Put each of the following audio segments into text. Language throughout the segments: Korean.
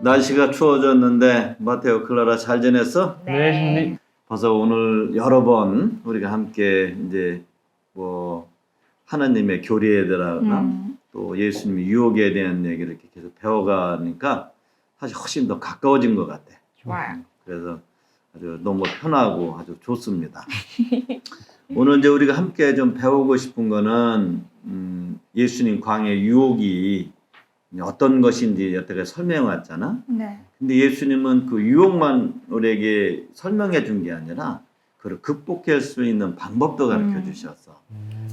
날씨가 추워졌는데 마테오, 클라라 잘 지냈어? 네, 신님. 벌써 오늘 여러 번 우리가 함께 이제 뭐 하나님의 교리에 대하나 또 예수님의 유혹에 대한 얘기를 이렇게 계속 배워가니까 사실 훨씬 더 가까워진 것 같아. 좋아요. 그래서 아주 너무 편하고 아주 좋습니다. 오늘 이제 우리가 함께 좀 배우고 싶은 거는 예수님 광야 유혹이 어떤 것인지 여태까지 설명해 왔잖아. 네. 근데 예수님은 그 유혹만 우리에게 설명해 준 게 아니라 그걸 극복할 수 있는 방법도 가르쳐 주셨어.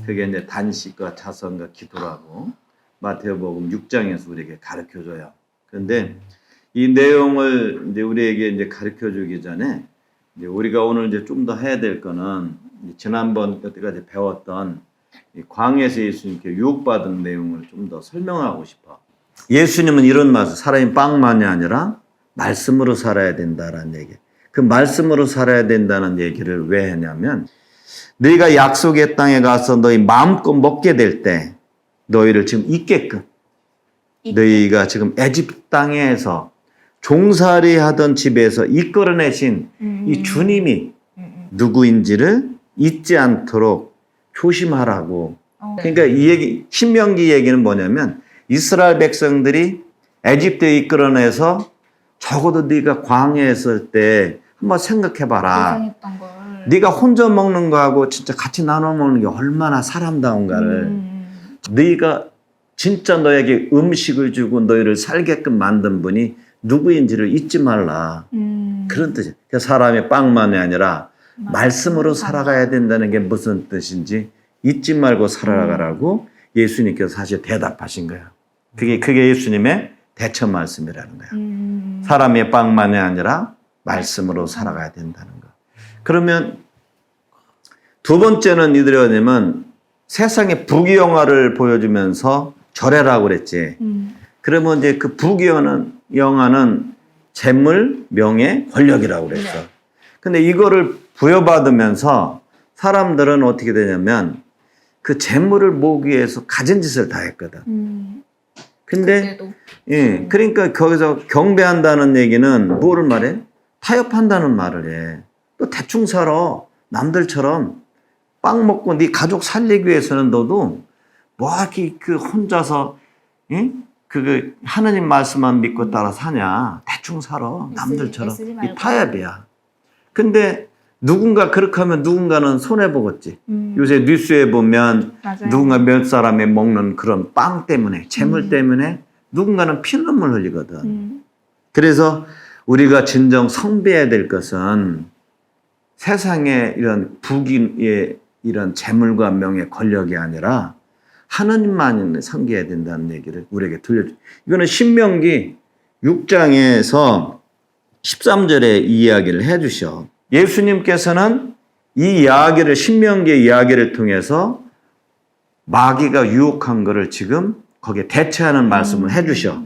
그게 이제 단식과 자선과 기도라고 마태복음 6장에서 우리에게 가르쳐 줘요. 그런데 이 내용을 이제 우리에게 이제 가르쳐 주기 전에 이제 우리가 오늘 이제 좀 더 해야 될 거는 지난번 여태까지 배웠던 이 광야에서 예수님께 유혹받은 내용을 좀 더 설명하고 싶어. 예수님은 이런 말씀, 사람이 빵만이 아니라 말씀으로 살아야 된다라는 얘기. 그 말씀으로 살아야 된다는 얘기를 왜 했냐면 너희가 약속의 땅에 가서 너희 마음껏 먹게 될 때 너희를 지금 있게끔 너희가 지금 애집 땅에서 종살이 하던 집에서 이끌어내신 이 주님이 누구인지를 잊지 않도록 조심하라고. 그러니까 이 얘기, 신명기 얘기는 뭐냐면 이스라엘 백성들이 애집트에 이끌어내서 적어도 네가 광야에 있을 때 한번 생각해봐라. 네가 혼자 먹는 거하고 진짜 같이 나눠 먹는 게 얼마나 사람다운가를. 네가 진짜 너에게 음식을 주고 너희를 살게끔 만든 분이 누구인지를 잊지 말라. 그런 뜻이에요. 사람의 빵만이 아니라 말씀으로 살아가야 된다는 게 무슨 뜻인지 잊지 말고 살아가라고 예수님께서 사실 대답하신 거예요. 그게 예수님의 대처 말씀이라는 거예요. 사람의 빵만이 아니라 말씀으로 살아가야 된다는 거. 그러면 두 번째는 이들이 뭐냐면 세상의 부귀영화를 보여주면서 절해라고 그랬지. 그러면 이제 그 부귀영화는 재물, 명예, 권력이라고 그랬어. 근데 이거를 부여받으면서 사람들은 어떻게 되냐면 그 재물을 모으기 위해서 가진 짓을 다 했거든. 근데 예, 그러니까 거기서 경배한다는 얘기는 뭐를 말해? 타협한다는 말을 해. 또 대충 살아. 남들처럼 빵 먹고 네 가족 살리기 위해서는 너도 뭐 이렇게 그 혼자서 예? 그 하나님 말씀만 믿고 따라 사냐? 대충 살아. 남들처럼. 이 타협이야. 근데 누군가 그렇게 하면 누군가는 손해보겠지. 요새 뉴스에 보면 맞아요. 누군가 몇 사람이 먹는 그런 빵 때문에, 재물 때문에 누군가는 피눈물 흘리거든. 그래서 우리가 진정 성배해야 될 것은 세상의 이런 부귀의 이런 재물과 명예, 권력이 아니라 하나님만을 섬겨야 된다는 얘기를 우리에게 들려줘. 이거는 신명기 6장에서 13절에 이 이야기를 해 주셔. 예수님께서는 이 이야기를, 신명기의 이야기를 통해서 마귀가 유혹한 거를 지금 거기에 대처하는 말씀을 해 주셔.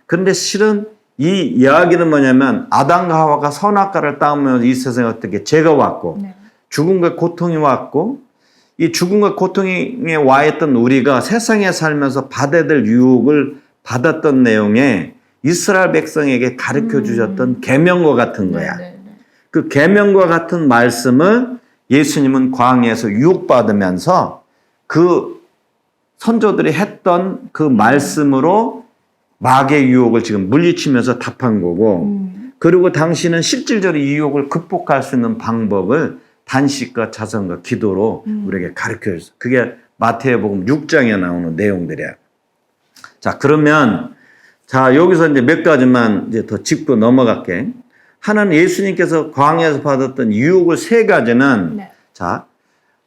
그런데 실은 이 이야기는 뭐냐면 아담과 하와가 선악과를 따오면서 이 세상에 어떻게 죄가 왔고 죽음과 고통이 왔고 이 죽음과 고통에 와 있던 우리가 세상에 살면서 받아야 될 유혹을 받았던 내용에 이스라엘 백성에게 가르쳐 주셨던 계명과 같은 거야. 그 계명과 같은 말씀을 예수님은 광야에서 유혹받으면서 그 선조들이 했던 그 말씀으로 마귀의 유혹을 지금 물리치면서 답한 거고, 그리고 당신은 실질적으로 이 유혹을 극복할 수 있는 방법을 단식과 자선과 기도로 우리에게 가르쳐 줬어. 그게 마태복음 6장에 나오는 내용들이야. 자, 그러면 자, 여기서 이제 몇 가지만 이제 더 짚고 넘어갈게. 하나는 예수님께서 광야에서 받았던 유혹을 세 가지는 자,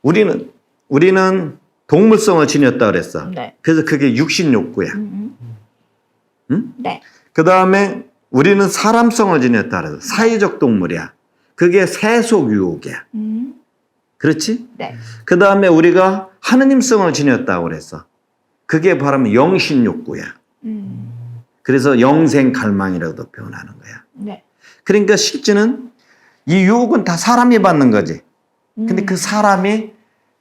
우리는 동물성을 지녔다 그랬어. 그래서 그게 육신 욕구야. 응? 그 다음에 우리는 사람성을 지녔다 그랬어. 사회적 동물이야. 그게 세속 유혹이야. 그렇지? 그 다음에 우리가 하느님성을 지녔다고 그랬어. 그게 바로 영신 욕구야. 그래서 영생 갈망이라고도 표현하는 거야. 그러니까 실제는 이 유혹은 다 사람이 받는 거지. 근데 그 사람이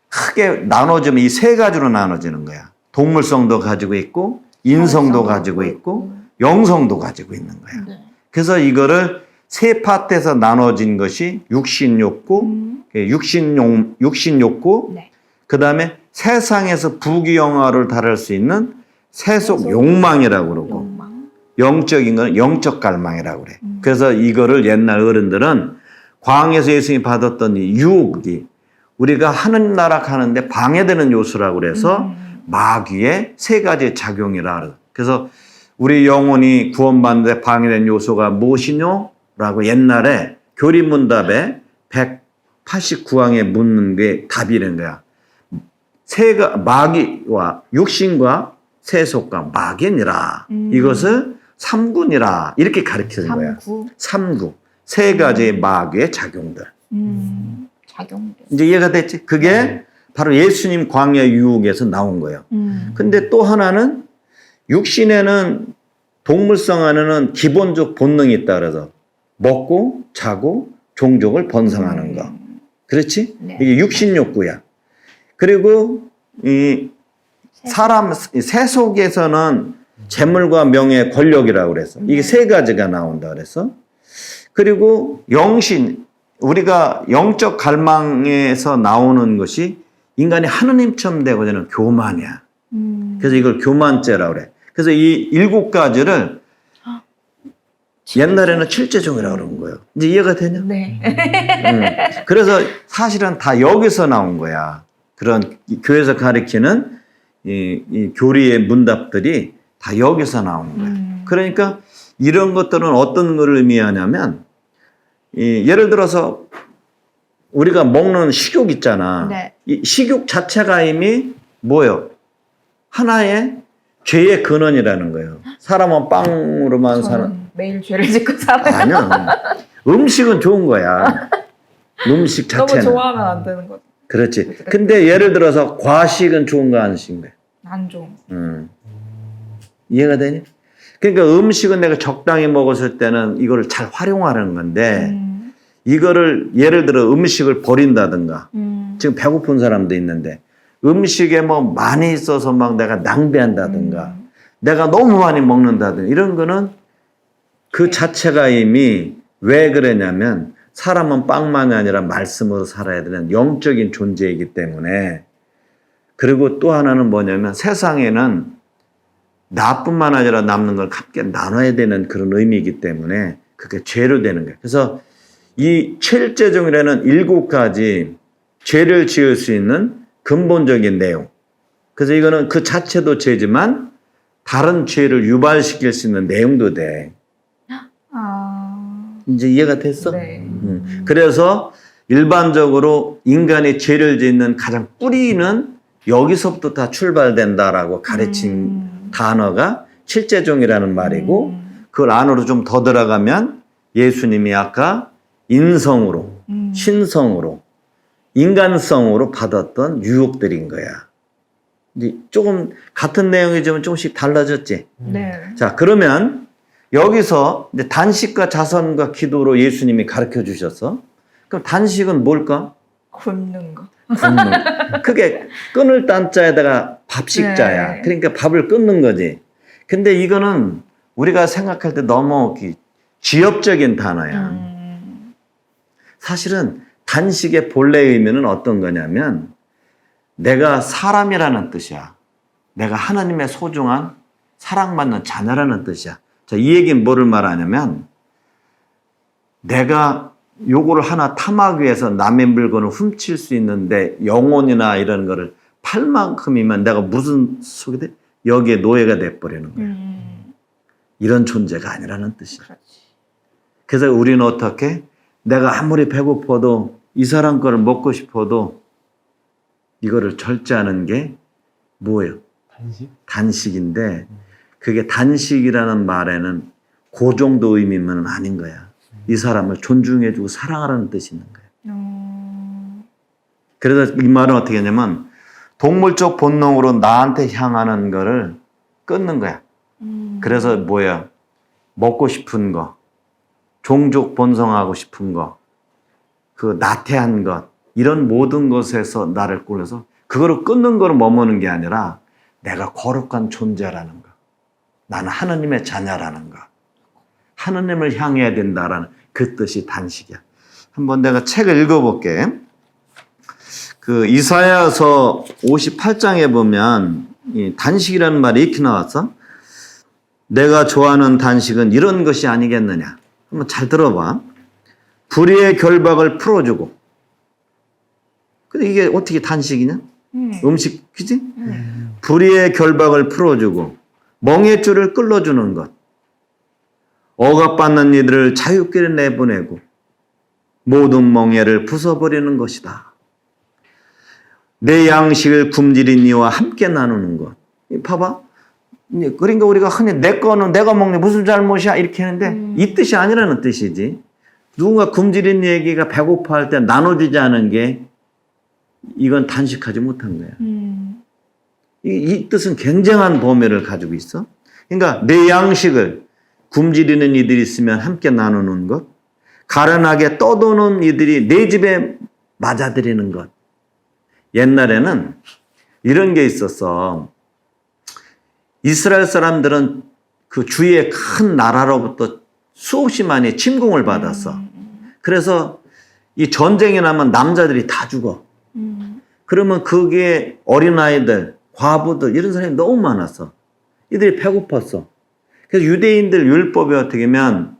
크게 나눠지면 이 세 가지로 나눠지는 거야. 동물성도 가지고 있고 인성도 가지고 있고 영성도 가지고 있는 거야. 네. 그래서 이거를 세 파트에서 나눠진 것이 육신욕구, 육신욕구, 네. 그 다음에 세상에서 부귀영화를 달할 수 있는 세속 욕망이라고 그러고, 욕망. 영적인 건 영적 갈망이라고 그래. 그래서 이거를 옛날 어른들은 광야에서 예수님이 받았던 이 유혹이 우리가 하는 나라 가는데 방해되는 요소라고 그래서 마귀의 세 가지 작용이라 그래. 그래서 우리 영혼이 구원받는데 방해된 요소가 무엇이뇨? 라고 옛날에 교리문답에 189항에 묻는 게 답이라는 거야. 마귀와 육신과 세속과 마귀니라. 이것을 삼군이라 이렇게 가르치는 거야. 삼구. 세 가지의 마귀의 작용들. 작용들. 이제 이해가 됐지? 그게 바로 예수님 광야 유혹에서 나온 거예요. 근데 또 하나는 육신에는 동물성 안에는 기본적 본능이 있다 그래서 먹고 자고 종족을 번성하는 거. 그렇지? 네. 이게 육신욕구야. 그리고 이 사람 세속에서는 재물과 명예, 권력이라고 그래서 이게 세 가지가 나온다 그래서 그리고 영신 우리가 영적 갈망에서 나오는 것이 인간이 하느님처럼 되고자 하는 교만이야. 그래서 이걸 교만죄라고 그래. 그래서 이 7가지를 옛날에는 칠제종이라고 그러는 거예요. 이제 이해가 되냐? 네. 그래서 사실은 다 여기서 나온 거야. 그런 교회에서 가르치는 이 교리의 문답들이 다 여기서 나오는 거야. 그러니까 이런 것들은 어떤 걸 의미하냐면 예를 들어서 우리가 먹는 식욕 있잖아. 네. 이 식욕 자체가 이미 뭐예요? 하나의 죄의 근원이라는 거예요. 사람은 빵으로만 사는. 매일 죄를 짓고 살아요. 아니야. 음식은 좋은 거야. 음식 자체는. 너무 좋아하면 안 되는 거죠. 그렇지. 근데 예를 들어서 과식은 좋은 거 안 좋은 거야? 안 좋은. 이해가 되니? 그러니까 음식은 내가 적당히 먹었을 때는 이거를 잘 활용하는 건데 이거를 예를 들어 음식을 버린다든가 지금 배고픈 사람도 있는데 음식에 뭐 많이 있어서 막 내가 낭비한다든가 내가 너무 많이 먹는다든가 이런 거는 그 자체가 이미 왜 그러냐면 사람은 빵만이 아니라 말씀으로 살아야 되는 영적인 존재이기 때문에 그리고 또 하나는 뭐냐면 세상에는 나뿐만 아니라 남는 걸 함께 나눠야 되는 그런 의미이기 때문에 그게 죄로 되는 거예요. 그래서 이 칠제종이라는 7가지 죄를 지을 수 있는 근본적인 내용. 그래서 이거는 그 자체도 죄지만 다른 죄를 유발시킬 수 있는 내용도 돼. 이제 이해가 됐어? 네. 그래서 일반적으로 인간이 죄를 짓는 가장 뿌리는 여기서부터 다 출발된다라고 가르친 단어가 칠제종이라는 말이고 그걸 안으로 좀 더 들어가면 예수님이 아까 인성으로 신성으로 인간성으로 받았던 유혹들인 거야. 이제 조금 같은 내용이지만 조금씩 달라졌지. 네. 자, 그러면 여기서 이제 단식과 자선과 기도로 예수님이 가르쳐 주셨어. 그럼 단식은 뭘까? 굶는 거. 굶는. 그게 끊을 딴자에다가 밥식자야. 네. 그러니까 밥을 끊는 거지. 근데 이거는 우리가 생각할 때 너무 지엽적인 단어야. 사실은 단식의 본래 의미는 어떤 거냐면 내가 사람이라는 뜻이야. 내가 하나님의 소중한 사랑받는 자녀라는 뜻이야. 자, 이 얘기는 뭐를 말하냐면 내가 요거를 하나 탐하기 위해서 남의 물건을 훔칠 수 있는데 영혼이나 이런 거를 팔 만큼이면 내가 무슨 속이 돼? 여기에 노예가 돼버리는 거야. 이런 존재가 아니라는 뜻이야. 그렇지. 그래서 우리는 어떻게? 내가 아무리 배고파도 이 사람 거를 먹고 싶어도 이거를 절제하는 게 뭐예요? 단식인데 그게 단식이라는 말에는 그 정도 의미면 아닌 거야. 이 사람을 존중해주고 사랑하라는 뜻이 있는 거야. 그래서 이 말은 어떻게 하냐면 동물적 본능으로 나한테 향하는 거를 끊는 거야. 그래서 뭐야? 먹고 싶은 거, 종족 번성하고 싶은 거, 그 나태한 것, 이런 모든 것에서 나를 꼴려서 그거를 끊는 거를 머무는 게 아니라 내가 거룩한 존재라는 거. 나는 하나님의 자녀라는 거. 하나님을 향해야 된다라는 그 뜻이 단식이야. 한번 내가 책을 읽어볼게. 그 이사야서 58장에 보면 이 단식이라는 말이 이렇게 나왔어. 내가 좋아하는 단식은 이런 것이 아니겠느냐. 한번 잘 들어봐. 불의의 결박을 풀어주고. 근데 이게 어떻게 단식이냐? 음식, 그지? 불의의 결박을 풀어주고 멍에줄을 끌어주는 것. 억압받는 이들을 자유롭게 내보내고 모든 멍에를 부숴버리는 것이다. 내 양식을 굶주린 이와 함께 나누는 것. 봐봐. 그러니까 우리가 흔히 내 거는 내가 먹는 무슨 잘못이야 이렇게 하는데 이 뜻이 아니라는 뜻이지. 누군가 굶주린 얘기가 배고파할 때 나눠주지 않은 게 이건 단식하지 못한 거야. 이 뜻은 굉장한 범위를 가지고 있어. 그러니까 내 양식을 굶주리는 이들이 있으면 함께 나누는 것, 가련하게 떠도는 이들이 내 집에 맞아들이는 것. 옛날에는 이런 게 있었어. 이스라엘 사람들은 그 주위의 큰 나라로부터 수없이 많이 침공을 받았어. 그래서 이 전쟁이 나면 남자들이 다 죽어. 그러면 그게 어린아이들, 과부들 이런 사람이 너무 많았어. 이들이 배고팠어. 그래서 유대인들 율법에 어떻게 하면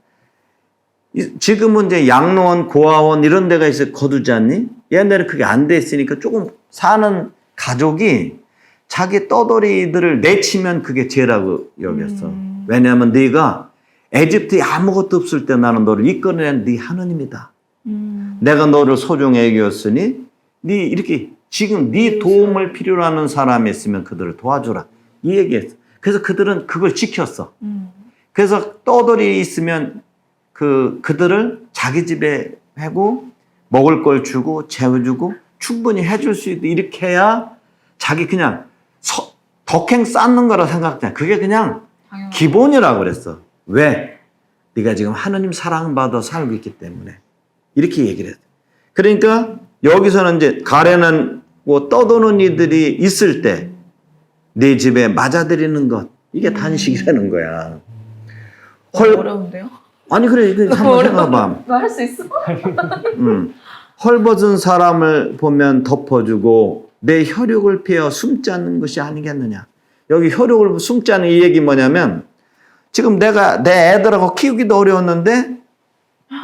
지금은 이제 양로원, 고아원 이런 데가 있어 거두지 않니? 옛날에 그게 안 돼 있으니까 조금 사는 가족이 자기 떠돌이들을 내치면 그게 죄라고 여겼어. 왜냐하면 네가 에집트에 아무것도 없을 때 나는 너를 이끌어낸 네 하나님이다. 내가 너를 소중히 여겼으니 네 이렇게 지금 네 도움을 필요로 하는 사람이 있으면 그들을 도와주라. 이 얘기했어. 그래서 그들은 그걸 지켰어. 그래서 떠돌이 있으면 그들을 자기 집에 하고 먹을 걸 주고 재워주고 충분히 해줄 수 있도록 이렇게 해야 자기 그냥 덕행 쌓는 거라 생각해. 그게 그냥 기본이라고 그랬어. 왜? 네가 지금 하나님 사랑받아 살고 있기 때문에. 이렇게 얘기를 했어. 그러니까 여기서는 이제 가련하고 떠도는 이들이 있을 때 네 집에 맞아들이는 것. 이게 단식이라는 거야. 어려운데요? 아니 그래 한번 생각해봐. 나 할 수 있어? 헐벗은 사람을 보면 덮어주고 내 혈육을 피해 숨지 않는 것이 아니겠느냐. 여기 혈육을 숨지 않는 이 얘기 뭐냐면 지금 내가 내 애들하고 키우기도 어려웠는데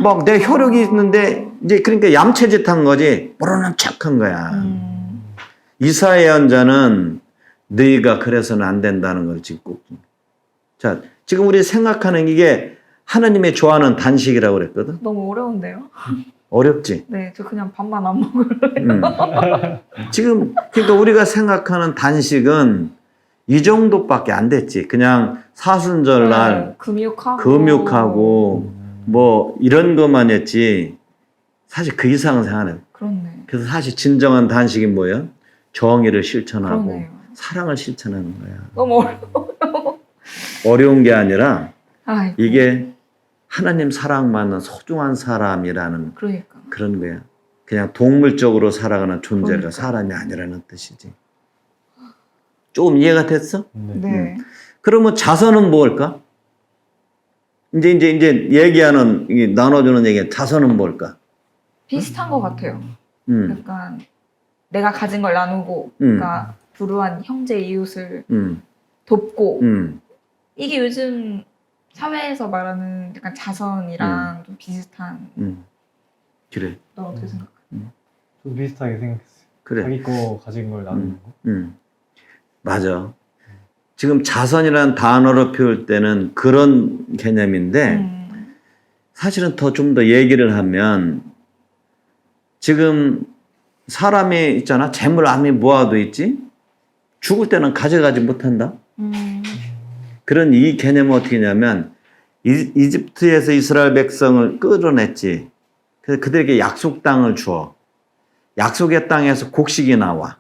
막 내 혈육이 있는데 이제 그러니까 얌체짓 한 거지 모르는 척한 거야. 이사야 예언자는 너희가 그래서는 안 된다는 걸 짚고. 자, 지금 우리 생각하는 이게 하나님의 좋아하는 단식이라고 그랬거든. 너무 어려운데요? 어렵지? 네, 저 그냥 밥만 안 먹을래요. 지금 그러니까 우리가 생각하는 단식은 이 정도밖에 안 됐지. 그냥 사순절날 금육하고 뭐 이런 것만 했지. 사실 그 이상은 생각해. 그렇네. 그래서 사실 진정한 단식이 뭐예요? 정의를 실천하고 그러네요. 사랑을 실천하는 거야. 너무 어려워. 어려운 게 아니라 아이고. 이게 하나님 사랑받는 소중한 사람이라는 그러니까. 그런 거야. 그냥 동물적으로 살아가는 존재가 그러니까. 사람이 아니라는 뜻이지. 조금 이해가 됐어? 네. 그러면 자선은 뭘까? 이제 얘기하는, 나눠주는 얘기, 자선은 뭘까? 비슷한 것 같아요. 음, 약간 내가 가진 걸 나누고, 그러니까 불우한 형제 이웃을 돕고, 이게 요즘 사회에서 말하는 약간 자선이랑 좀 비슷한. 그래. 너 어떻게 생각해? 좀 비슷하게 생각했어요. 그래. 자기 거 가진 걸 나누는 거. 맞아. 지금 자선이라는 단어로 표울 때는 그런 개념인데, 사실은 좀 더 얘기를 하면, 지금 사람이 있잖아. 재물 암이 모아도 있지. 죽을 때는 가져가지 못한다. 그런 이 개념은 어떻게 하냐면 이집트에서 이스라엘 백성을 끌어냈지. 그래서 그들에게 약속 땅을 주어. 약속의 땅에서 곡식이 나와.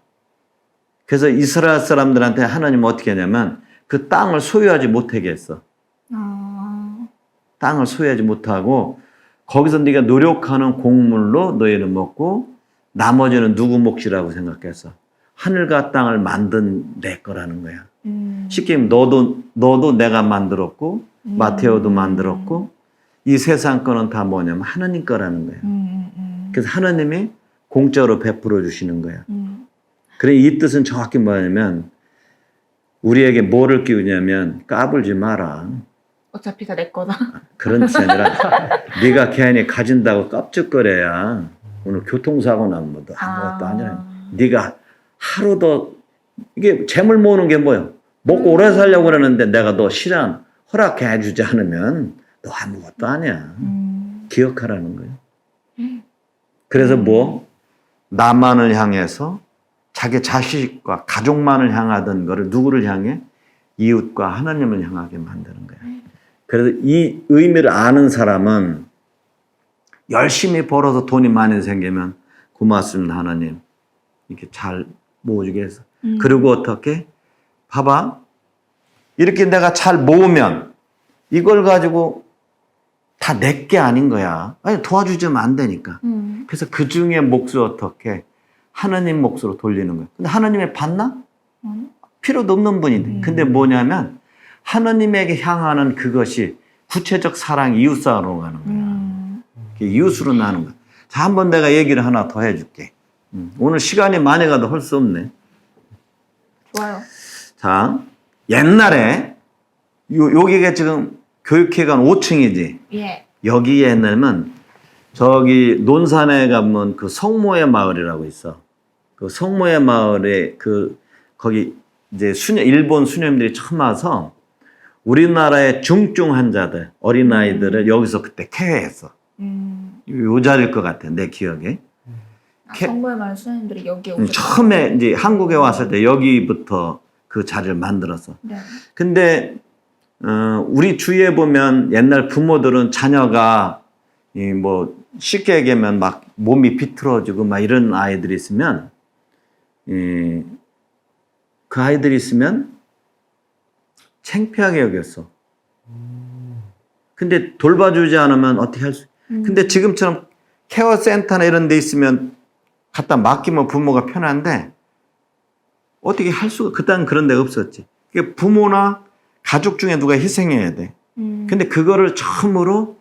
그래서 이스라엘 사람들한테 하나님은 어떻게 하냐면 그 땅을 소유하지 못하게 했어. 땅을 소유하지 못하고 거기서 네가 노력하는 곡물로 너희는 먹고 나머지는 누구 몫이라고 생각했어. 하늘과 땅을 만든 내 거라는 거야. 쉽게 얘기하면 너도 내가 만들었고 마테오도 만들었고 이 세상 거는 다 뭐냐면 하나님 거라는 거예요. 그래서 하나님이 공짜로 베풀어 주시는 거야. 그래 이 뜻은 정확히 뭐냐면 우리에게 뭐를 끼우냐면 까불지 마라. 어차피 다 내 거다. 그런 뜻이 아니라 네가 괜히 가진다고 깝죽거려야 오늘 교통사고 나면 뭐도 아무것도 아니라 네가 하루도 이게 재물 모으는 게 뭐예요? 먹고 오래 살려고 그러는데 내가 너 실현 허락해 주지 않으면 너 아무것도 아니야. 기억하라는 거예요. 그래서 뭐 나만을 향해서 자기 자식과 가족만을 향하던 거를 누구를 향해? 이웃과 하나님을 향하게 만드는 거예요. 그래서 이 의미를 아는 사람은 열심히 벌어서 돈이 많이 생기면 고맙습니다 하나님 이렇게 잘 모으게 해서 그리고 어떻게? 봐봐 이렇게 내가 잘 모으면 이걸 가지고 다 내 게 아닌 거야. 아니 도와주지면 안 되니까. 그래서 그 중에 몫을 어떻게? 하나님 몫으로 돌리는 거야. 근데 하나님이 받나? 필요도 없는 분인데. 근데 뭐냐면 하나님에게 향하는 그것이 구체적 사랑, 이웃사랑으로 가는 거야. 이웃으로 나는 거야. 자, 한번 내가 얘기를 하나 더 해줄게. 오늘 시간이 많이 가도 할 수 없네. 좋아요. 자, 옛날에 여기가 지금 교육회관 5층이지. 예. 여기 옛날면 저기 논산에 가면 그 성모의 마을이라고 있어. 그 성모의 마을에 거기 이제 일본 수녀님들이 처음 와서 우리나라의 중증 환자들, 어린아이들을 여기서 그때 케어했어. 요 자리일 것 같아, 내 기억에. 성모의 마을 수녀님들이 여기에 오셨어요. 처음에 이제 한국에 왔을 때 여기부터 그 자리를 만들었어. 네. 근데, 우리 주위에 보면 옛날 부모들은 자녀가 뭐 쉽게 얘기하면 막 몸이 비틀어지고 막 이런 아이들이 있으면, 그 아이들이 있으면 창피하게 여겼어. 근데 돌봐주지 않으면 어떻게 할 수, 근데 지금처럼 케어센터나 이런 데 있으면 갖다 맡기면 부모가 편한데 어떻게 할 수가, 그딴 그런 데가 없었지. 그러니까 부모나 가족 중에 누가 희생해야 돼. 근데 그거를 처음으로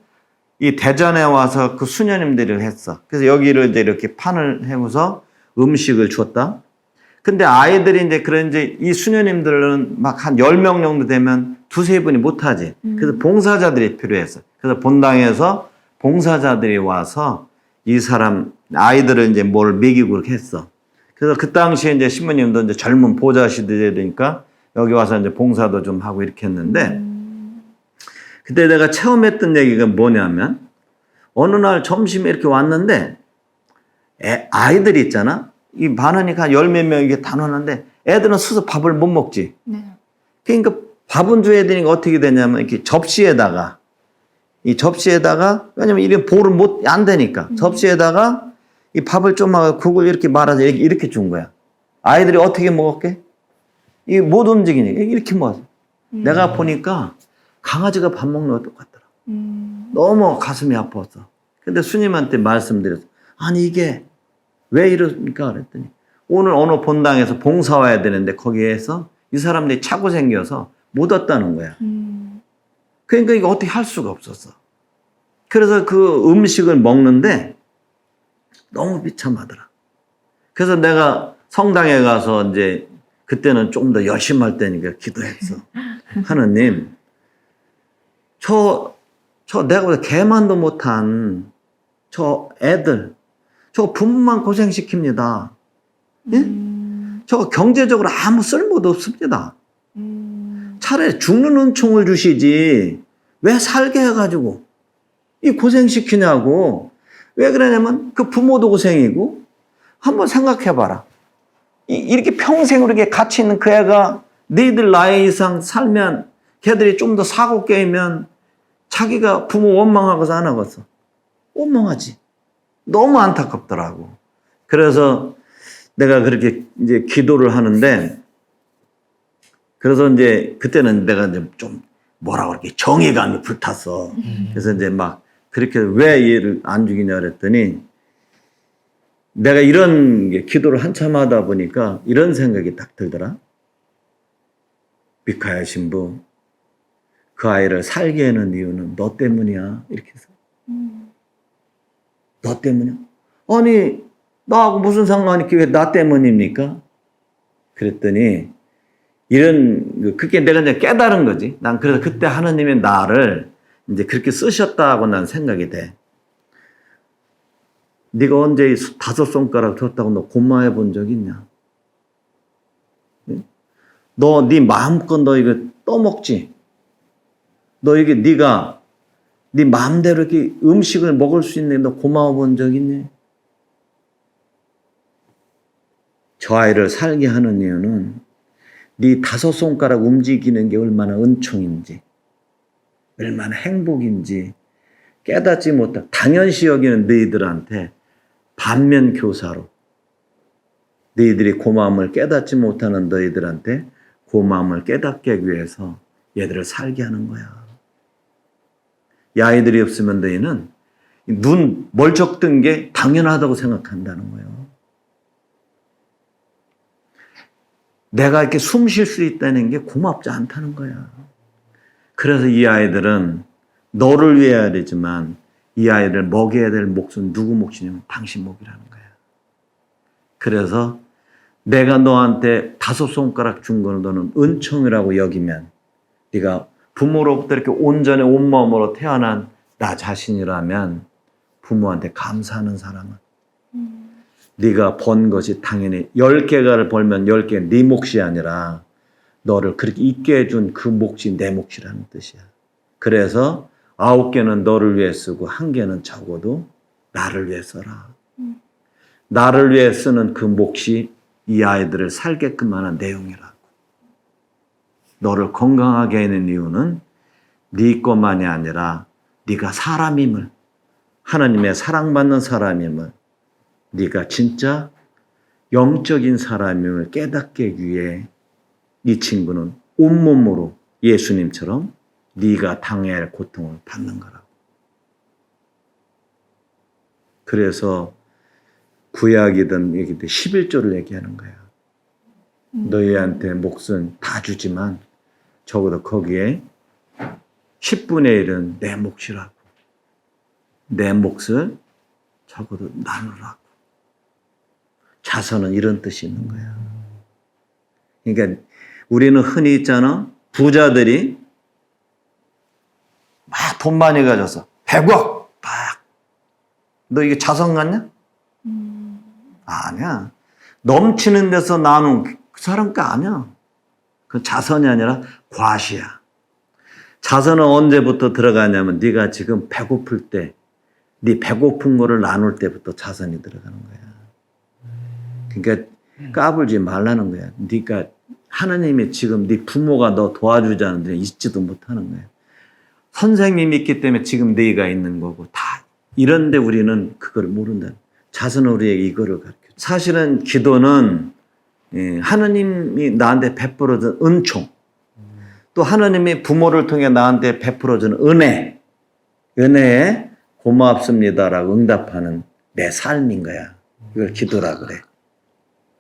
이 대전에 와서 그 수녀님들이 했어. 그래서 여기를 이제 이렇게 판을 해고서 음식을 줬다. 근데 아이들이 이제 그런 이제 이 수녀님들은 막 한 10명 정도 되면 두세 분이 못하지. 그래서 봉사자들이 필요했어. 그래서 본당에서 봉사자들이 와서 이 사람, 아이들을 이제 뭘 먹이고 그렇게 했어. 그래서 그 당시에 이제 신부님도 이제 젊은 보좌 시대니까 여기 와서 이제 봉사도 좀 하고 이렇게 했는데 그때 내가 체험했던 얘기가 뭐냐면 어느 날 점심에 이렇게 왔는데 아이들이 있잖아. 이 많으니까 한 10몇 명 이게 다 놓는데 애들은 스스로 밥을 못 먹지. 네. 그러니까 밥은 줘야 되니까 어떻게 되냐면 이렇게 접시에다가 왜냐면 이게 볼을 안 되니까 접시에다가 이 밥을 좀 하고 국을 이렇게 말아서 이렇게 준 거야. 아이들이 어떻게 먹었게? 이게 못 움직이니까 이렇게 먹었어. 내가 보니까 강아지가 밥 먹는 거 똑같더라. 너무 가슴이 아팠어. 근데 스님한테 말씀드렸어. 아니 이게 왜 이러니까 그랬더니 오늘 어느 본당에서 봉사 와야 되는데 거기에서 이 사람들이 차고 생겨서 못 왔다는 거야. 그러니까 이거 어떻게 할 수가 없었어. 그래서 그 음식을 먹는데 너무 비참하더라. 그래서 내가 성당에 가서 이제 그때는 좀 더 열심히 할 때니까 기도했어. 하느님, 내가 개만도 못한 저 애들, 저 부모만 고생시킵니다. 예? 저 경제적으로 아무 쓸모도 없습니다. 차라리 죽는 은총을 주시지 왜 살게 해가지고 이 고생시키냐고. 왜 그러냐면 그 부모도 고생이고 한번 생각해봐라. 이렇게 평생으로 이렇게 같이 있는 그 애가 너희들 나이 이상 살면 걔들이 좀 더 사고 깨면 자기가 부모 원망하고서 안 하겠어. 원망하지. 너무 안타깝더라고. 그래서 내가 그렇게 이제 기도를 하는데 그래서 이제 그때는 내가 이제 좀 뭐라고 그렇게 정의감이 불탔어. 그래서 이제 막 그렇게 왜 얘를 안 죽이냐 그랬더니 내가 이런 게 기도를 한참 하다 보니까 이런 생각이 딱 들더라. 미카야 신부, 그 아이를 살게 하는 이유는 너 때문이야. 이렇게 해서. 너 때문이야? 아니, 나하고 무슨 상관이 있게 왜 나 때문입니까? 그랬더니, 그게 내가 이제 깨달은 거지. 난 그래서 그때 하나님이 나를 이제 그렇게 쓰셨다고 난 생각이 돼. 네가 언제 5손가락 줬다고 너 고마워해 본 적 있냐? 너 네 마음껏 너 이거 떠먹지? 너 이게 네가 네 마음대로 이렇게 음식을 먹을 수 있는데 너 고마워 본 적 있니? 저 아이를 살게 하는 이유는 네 5손가락 움직이는 게 얼마나 은총인지, 얼마나 행복인지 깨닫지 못한, 당연시 여기는 너희들한테 반면 교사로, 너희들이 고마움을 깨닫지 못하는 너희들한테 고마움을 깨닫게 하기 위해서 얘들을 살게 하는 거야. 이 아이들이 없으면 너희는 눈 멀쩍 뜬 게 당연하다고 생각한다는 거예요. 내가 이렇게 숨 쉴 수 있다는 게 고맙지 않다는 거야. 그래서 이 아이들은 너를 위해야 되지만 이 아이를 먹여야 될 몫은 누구 몫이냐면 당신 몫이라는 거야. 그래서 내가 너한테 5손가락 준 걸 너는 은총이라고 여기면 네가 부모로부터 이렇게 온전히 온마음으로 태어난 나 자신이라면 부모한테 감사하는 사람은 네가 번 것이 당연히 10개를 벌면 10개 네 몫이 아니라 너를 그렇게 있게 해준 그 몫이 내 몫이라는 뜻이야. 그래서 9개는 너를 위해 쓰고 1개는 적어도 나를 위해 써라. 나를 위해 쓰는 그 몫이 이 아이들을 살게끔 하는 내용이라고. 너를 건강하게 하는 이유는 네 것만이 아니라 네가 사람임을, 하나님의 사랑받는 사람임을, 네가 진짜 영적인 사람임을 깨닫게 하기 위해 이 친구는 온몸으로 예수님처럼 네가 당해야 할 고통을 받는 거라고. 그래서 구약이든 얘기든 11조를 얘기하는 거야. 너희한테 몫은 다 주지만 적어도 거기에 10분의 1은 내 몫이라고. 내 몫을 적어도 나누라고. 자선은 이런 뜻이 있는 거야. 그러니까 우리는 흔히 있잖아. 부자들이 막 돈 많이 가져서 100억 막. 너 이게 자선 같냐? 아니야. 넘치는 데서 나눈 그 사람 거 아니야. 그건 자선이 아니라 과시야. 자선은 언제부터 들어가냐면 네가 지금 배고플 때, 네 배고픈 거를 나눌 때부터 자선이 들어가는 거야. 그러니까 까불지 말라는 거야. 네가 하나님이 지금 네 부모가 너 도와주지 않는데 있지도 못하는 거야. 선생님이 있기 때문에 지금 너희가 있는 거고 다 이런데 우리는 그걸 모른다. 자선은 우리에게 이거를 가르쳐. 사실은 기도는 하나님이 나한테 베풀어준 은총, 또 하나님이 부모를 통해 나한테 베풀어준 은혜에 고맙습니다라고 응답하는 내 삶인 거야. 이걸 기도라 그래.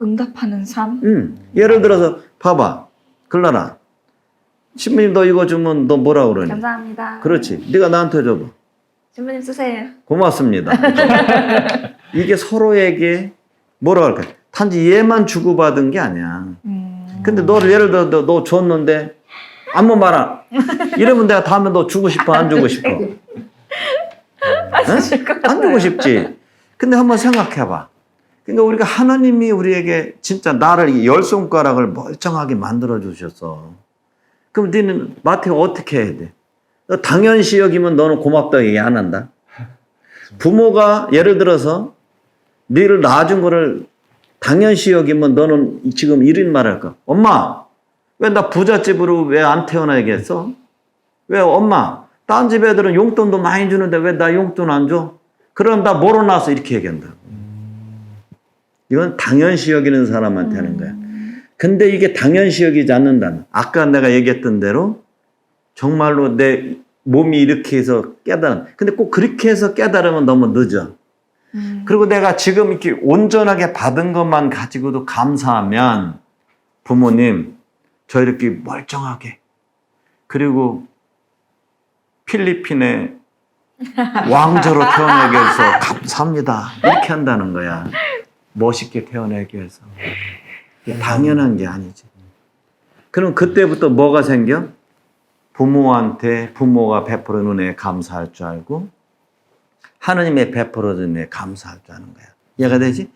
응답하는 삶? 예를 들어서 봐봐. 글라라. 신부님 너 이거 주면 너 뭐라 그러니? 감사합니다. 그렇지. 네가 나한테 줘봐. 신부님 쓰세요. 고맙습니다. 이게 서로에게 뭐라 할까? 단지 얘만 주고받은 게 아니야. 근데 너를 예를 들어 너 줬는데 아무 말 안. 이러면 내가 다음에 너 주고 싶어 안 주고 싶어? 안 주고 싶지. 근데 한번 생각해봐. 그러니까 우리가 하나님이 우리에게 진짜 나를 10손가락을 멀쩡하게 만들어 주셨어. 그럼 너는 마태가 어떻게 해야 돼? 너 당연시 여기면 너는 고맙다고 얘기 안 한다. 부모가 예를 들어서 너를 낳아준 거를 당연시 여기면 너는 지금 이런 말 할까? 엄마, 왜 나 부잣집으로 왜 안 태어나야겠어? 왜 엄마, 딴 집 애들은 용돈도 많이 주는데 왜 나 용돈 안 줘? 그럼 나 뭐로 나서 이렇게 얘기한다. 이건 당연시 여기는 사람한테 하는 거야. 근데 이게 당연시 여기지 않는다는. 아까 내가 얘기했던 대로 정말로 내 몸이 이렇게 해서 깨달은. 근데 꼭 그렇게 해서 깨달으면 너무 늦어. 그리고 내가 지금 이렇게 온전하게 받은 것만 가지고도 감사하면 부모님, 저 이렇게 멀쩡하게. 그리고 필리핀의 왕자로 태어나게 해서 감사합니다. 이렇게 한다는 거야. 멋있게 태어나게 해서. 이게 당연한 게 아니지. 그럼 그때부터 뭐가 생겨? 부모한테 부모가 베풀어 은혜에 감사할 줄 알고 하느님의 베풀어 은혜에 감사할 줄 아는 거야. 이해가 되지?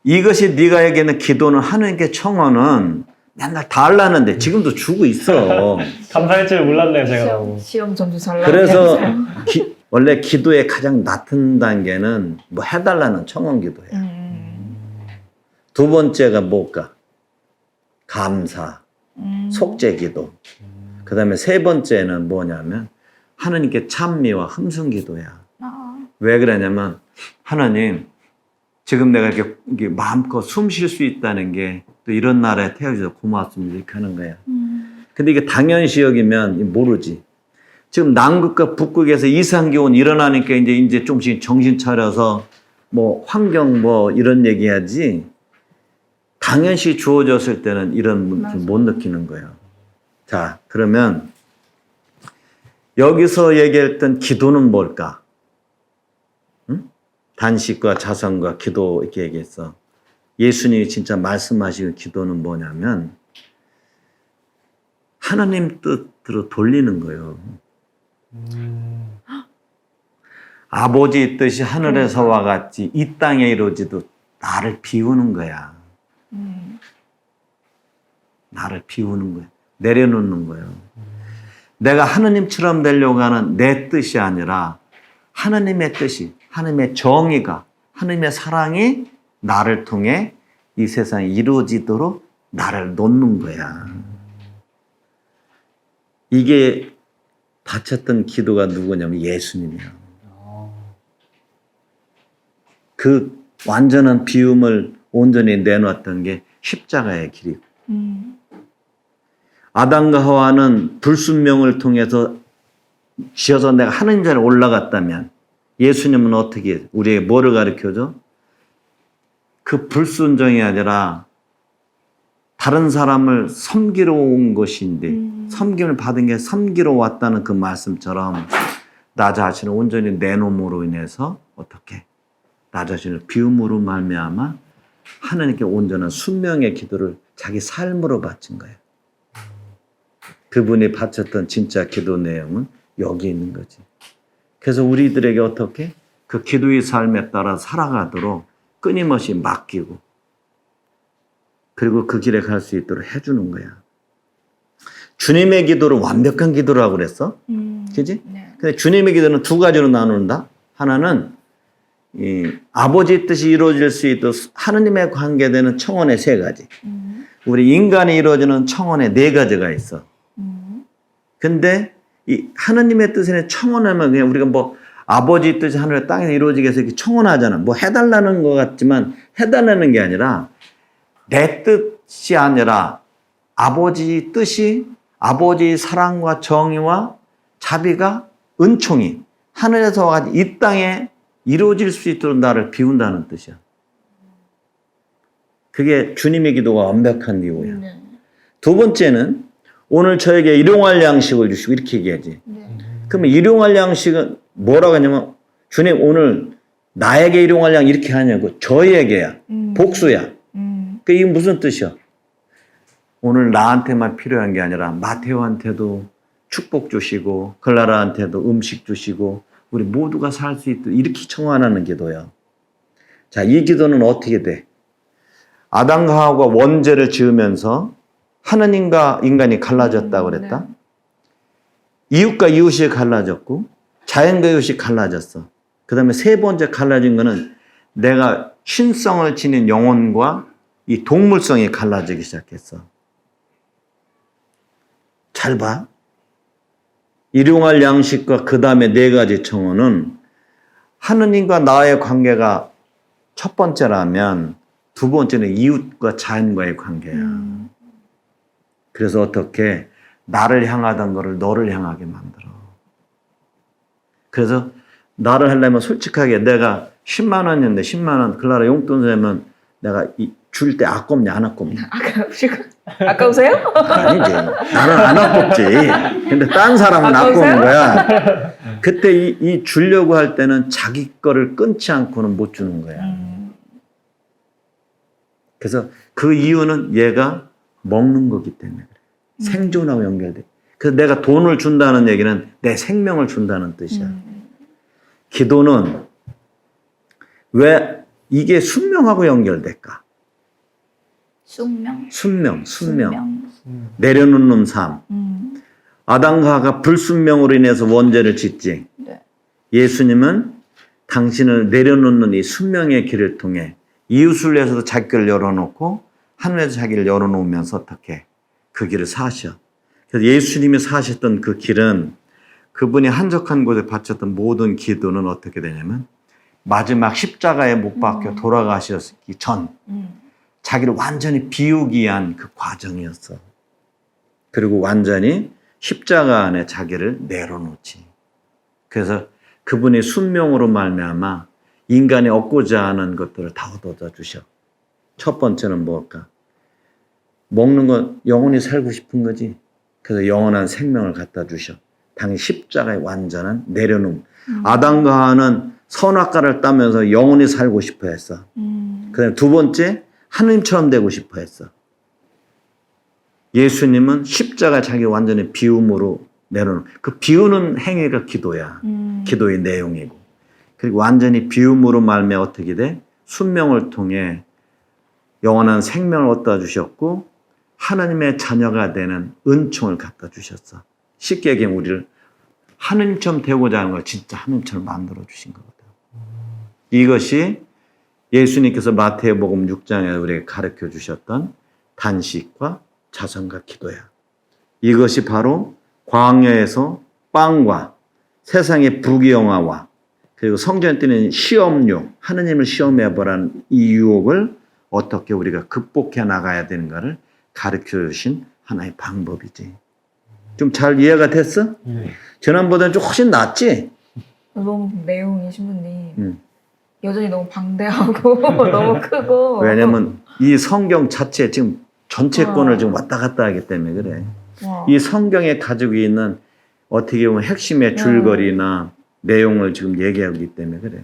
이것이 네가 얘기하는 기도는 하느님께 청원은 맨날 다 하려는데 지금도 주고 있어. 감사할 줄 몰랐네요, 제가. 시험 점수 잘 그래서 원래 기도의 가장 낮은 단계는 뭐 해달라는 청원 기도야. 두 번째가 뭘까? 감사, 속죄 기도. 그 다음에 세 번째는 뭐냐면 하느님께 찬미와 흠숭 기도야. 왜 그러냐면 하나님 지금 내가 이렇게 마음껏 숨 쉴 수 있다는 게 또 이런 나라에 태어져서 고맙습니다 이렇게 하는 거야. 근데 이게 당연시 여기면 모르지. 지금 남극과 북극에서 이상기온 일어나니까 이제 조금씩 정신 차려서 뭐 환경 뭐 이런 얘기하지. 당연시 주어졌을 때는 이런 좀 못 느끼는 거예요. 자, 그러면 여기서 얘기했던 기도는 뭘까? 응? 단식과 자성과 기도 이렇게 얘기했어. 예수님이 진짜 말씀하시는 기도는 뭐냐면 하나님 뜻으로 돌리는 거예요. 아버지 뜻이 하늘에서와 같이 이 땅에 이루어지도 나를 비우는 거야. 나를 비우는 거야. 내려놓는 거예요. 내가 하느님처럼 되려고 하는 내 뜻이 아니라 하느님의 뜻이, 하느님의 정의가, 하느님의 사랑이 나를 통해 이 세상에 이루어지도록 나를 놓는 거야. 이게 바쳤던 기도가 누구냐면 예수님이야. 그 완전한 비움을 온전히 내놓았던 게 십자가의 길이고 아담과 하와는 불순명을 통해서 지어서 내가 하나님 자리에 올라갔다면 예수님은 어떻게 우리에게 뭐를 가르쳐줘? 그 불순종이 아니라 다른 사람을 섬기러 온 것인데 섬김을 받은 게 섬기러 왔다는 그 말씀처럼 나 자신을 온전히 내놓음으로 인해서 어떻게 나 자신을 비움으로 말미암아 하나님께 온전한 순명의 기도를 자기 삶으로 바친 거예요. 그분이 바쳤던 진짜 기도 내용은 여기 있는 거지. 그래서 우리들에게 어떻게 그 기도의 삶에 따라 살아가도록 끊임없이 맡기고 그리고 그 길에 갈 수 있도록 해주는 거야. 주님의 기도를 완벽한 기도라고 그랬어. 그지? 네. 근데 주님의 기도는 두 가지로 나눈다. 하나는 이 아버지 뜻이 이루어질 수 있도록 하느님의 관계되는 청원의 세 가지. 우리 인간이 이루어지는 청원의 네 가지가 있어. 근데 이 하느님의 뜻에는 청원하면 그냥 우리가 뭐 아버지 뜻이 하늘에 땅에 이루어지게 해서 이렇게 청원하잖아. 뭐 해달라는 것 같지만 해달라는 게 아니라 내 뜻이 아니라 아버지 뜻이 아버지의 사랑과 정의와 자비가 은총이 하늘에서 와가지고 이 땅에 이루어질 수 있도록 나를 비운다는 뜻이야. 그게 주님의 기도가 완벽한 기도야. 네. 두 번째는 오늘 저에게 일용할 양식을 주시고 이렇게 얘기하지. 네. 그러면 일용할 양식은 뭐라고 하냐면 주님 오늘 나에게 일용할 양 이렇게 하냐고 저에게야. 복수야. 그 이게 무슨 뜻이야? 오늘 나한테만 필요한 게 아니라 마테오한테도 축복 주시고 글라라한테도 음식 주시고 우리 모두가 살 수 있도록 이렇게 청원하는 기도야. 자, 이 기도는 어떻게 돼? 아담과 하와가 원죄를 지으면서 하느님과 인간이 갈라졌다고 그랬다. 네. 이웃과 이웃이 갈라졌고 자연과 이웃이 갈라졌어. 그 다음에 세 번째 갈라진 거는 내가 신성을 지닌 영혼과 이 동물성이 갈라지기 시작했어. 잘 봐. 일용할 양식과 그 다음에 네 가지 청원은 하느님과 나의 관계가 첫 번째라면 두 번째는 이웃과 자연과의 관계야. 그래서 어떻게 나를 향하던 거를 너를 향하게 만들어. 그래서 나를 하려면 솔직하게 내가 10만 원이었는데 10만 원 클라라 용돈 내면 내가 줄 때 아깝냐 안 아깝냐? 아까우세요? 아니지. 나는 안 아깝지. 근데 딴 사람은 아까우세요? 아까운 거야. 그때 이 주려고 할 때는 자기 거를 끊지 않고는 못 주는 거야. 그래서 그 이유는 얘가 먹는 거기 때문에 그래. 생존하고 연결돼. 그래서 내가 돈을 준다는 얘기는 내 생명을 준다는 뜻이야. 기도는 왜 이게 순명하고 연결될까? 순명. 내려놓는 삶. 아담과 하와가 불순명으로 인해서 원죄를 짓지. 네. 예수님은 당신을 내려놓는 이 순명의 길을 통해 이웃을 위해서도 자기 길을 열어놓고 하늘에서 자기를 열어놓으면서 어떻게 그 길을 사셔. 그래서 예수님이 사셨던 그 길은 그분이 한적한 곳에 바쳤던 모든 기도는 어떻게 되냐면 마지막 십자가에 못 박혀 돌아가셨기 전 자기를 완전히 비우기 위한 그 과정이었어. 그리고 완전히 십자가 안에 자기를 내려놓지. 그래서 그분의 순명으로 말미암아 인간이 얻고자 하는 것들을 다 얻어다 주셔. 첫 번째는 뭘까? 먹는 건 영원히 살고 싶은 거지. 그래서 영원한 생명을 갖다 주셔. 당연히 십자가의 완전한 내려놓음. 아담과 하와는 선악과를 따면서 영원히 살고 싶어 했어. 그다음에 두 번째, 하느님처럼 되고 싶어 했어. 예수님은 십자가 자기 완전히 비움으로 내려놓은 그 비우는 행위가 기도야. 기도의 내용이고. 그리고 완전히 비움으로 말미암아 어떻게 돼? 순명을 통해 영원한 생명을 얻다 주셨고 하나님의 자녀가 되는 은총을 갖다 주셨어. 쉽게 얘기하면 우리를 하느님처럼 되고자 하는 걸 진짜 하느님처럼 만들어 주신 거거든. 이것이 예수님께서 마태복음 6장에 우리에게 가르쳐 주셨던 단식과 자선과 기도야. 이것이 바로 광야에서 빵과 세상의 부귀영화와 그리고 성전에 뜨는 시험류, 하느님을 시험해 보라는 이 유혹을 어떻게 우리가 극복해 나가야 되는가를 가르쳐 주신 하나의 방법이지. 좀 잘 이해가 됐어? 네. 지난번보다는 좀 훨씬 낫지? 너무 내용이 신부님 여전히 너무 방대하고 너무 크고. 왜냐면 이 성경 자체 지금 전체권을 지금 왔다 갔다 하기 때문에 그래. 이 성경에 가지고 있는 어떻게 보면 핵심의 줄거리나 내용을 지금 얘기하기 때문에 그래.